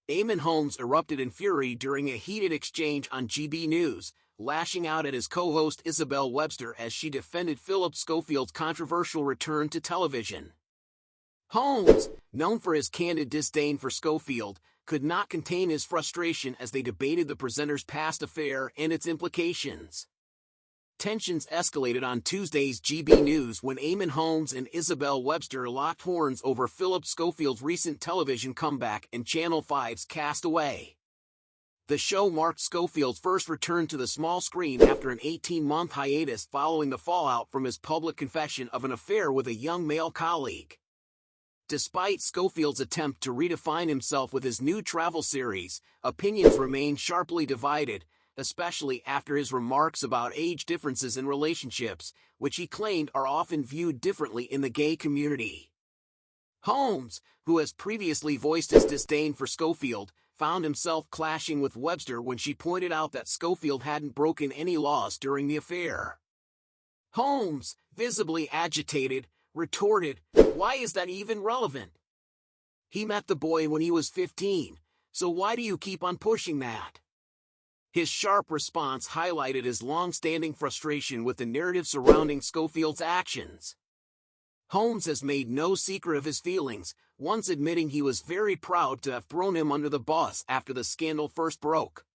Eamonn Holmes erupted in fury during a heated exchange on GB News, lashing out at his co-host Isabel Webster as she defended Phillip Schofield's controversial return to television. Holmes, known for his candid disdain for Schofield, could not contain his frustration as they debated the presenter's past affair and its implications. Tensions escalated on Tuesday's GB News when Eamonn Holmes and Isabel Webster locked horns over Phillip Schofield's recent television comeback and Channel 5's Cast Away. The show marked Schofield's first return to the small screen after an 18-month hiatus following the fallout from his public confession of an affair with a young male colleague. Despite Schofield's attempt to redefine himself with his new travel series, opinions remain sharply divided, especially after his remarks about age differences in relationships, which he claimed are often viewed differently in the gay community. Holmes, who has previously voiced his disdain for Schofield, found himself clashing with Webster when she pointed out that Schofield hadn't broken any laws during the affair. Holmes, visibly agitated, retorted, "Why is that even relevant? He met the boy when he was 15, so why do you keep on pushing that?" His sharp response highlighted his long-standing frustration with the narrative surrounding Schofield's actions. Holmes has made no secret of his feelings, once admitting he was very proud to have thrown him under the bus after the scandal first broke.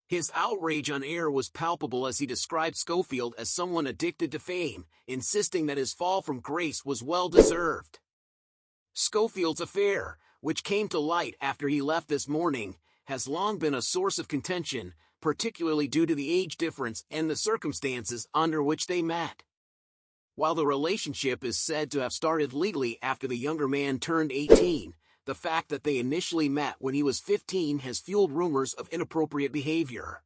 His outrage on air was palpable as he described Schofield as someone addicted to fame, insisting that his fall from grace was well-deserved. Schofield's affair, which came to light after he left This Morning, has long been a source of contention, particularly due to the age difference and the circumstances under which they met. While the relationship is said to have started legally after the younger man turned 18, the fact that they initially met when he was 15 has fueled rumors of inappropriate behavior.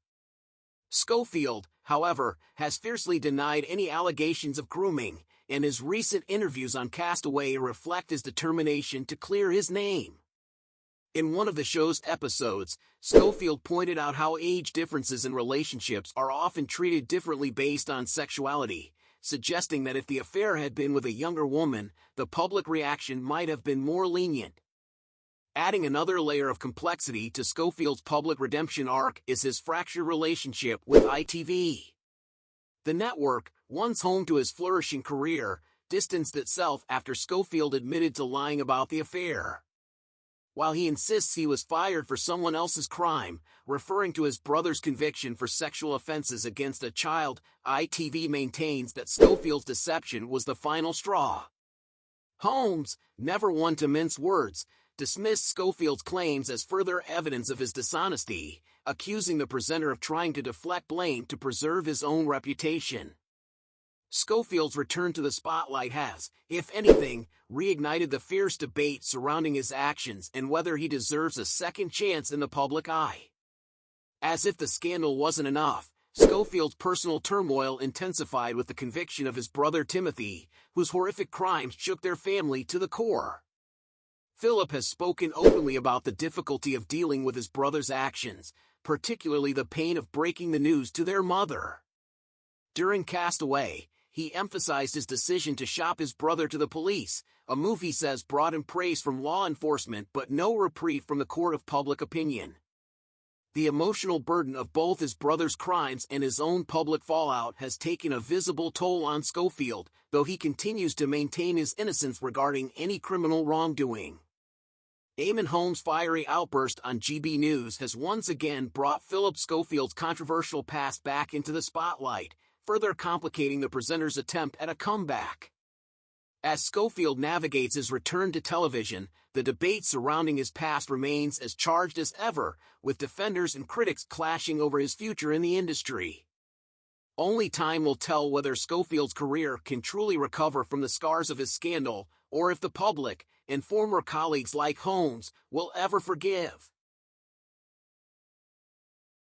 Schofield, however, has fiercely denied any allegations of grooming, and his recent interviews on Cast Away reflect his determination to clear his name. In one of the show's episodes, Schofield pointed out how age differences in relationships are often treated differently based on sexuality, suggesting that if the affair had been with a younger woman, the public reaction might have been more lenient. Adding another layer of complexity to Schofield's public redemption arc is his fractured relationship with ITV. The network, once home to his flourishing career, distanced itself after Schofield admitted to lying about the affair. While he insists he was fired for someone else's crime, referring to his brother's conviction for sexual offenses against a child, ITV maintains that Schofield's deception was the final straw. Holmes, never one to mince words, dismissed Schofield's claims as further evidence of his dishonesty, accusing the presenter of trying to deflect blame to preserve his own reputation. Schofield's return to the spotlight has, if anything, reignited the fierce debate surrounding his actions and whether he deserves a second chance in the public eye. As if the scandal wasn't enough, Schofield's personal turmoil intensified with the conviction of his brother Timothy, whose horrific crimes shook their family to the core. Phillip has spoken openly about the difficulty of dealing with his brother's actions, particularly the pain of breaking the news to their mother. During Cast Away, he emphasized his decision to shop his brother to the police, a move he says brought him praise from law enforcement but no reprieve from the court of public opinion. The emotional burden of both his brother's crimes and his own public fallout has taken a visible toll on Schofield, though he continues to maintain his innocence regarding any criminal wrongdoing. Eamonn Holmes' fiery outburst on GB News has once again brought Phillip Schofield's controversial past back into the spotlight, further complicating the presenter's attempt at a comeback. As Schofield navigates his return to television, the debate surrounding his past remains as charged as ever, with defenders and critics clashing over his future in the industry. Only time will tell whether Schofield's career can truly recover from the scars of his scandal, or if the public, and former colleagues like Holmes, will ever forgive.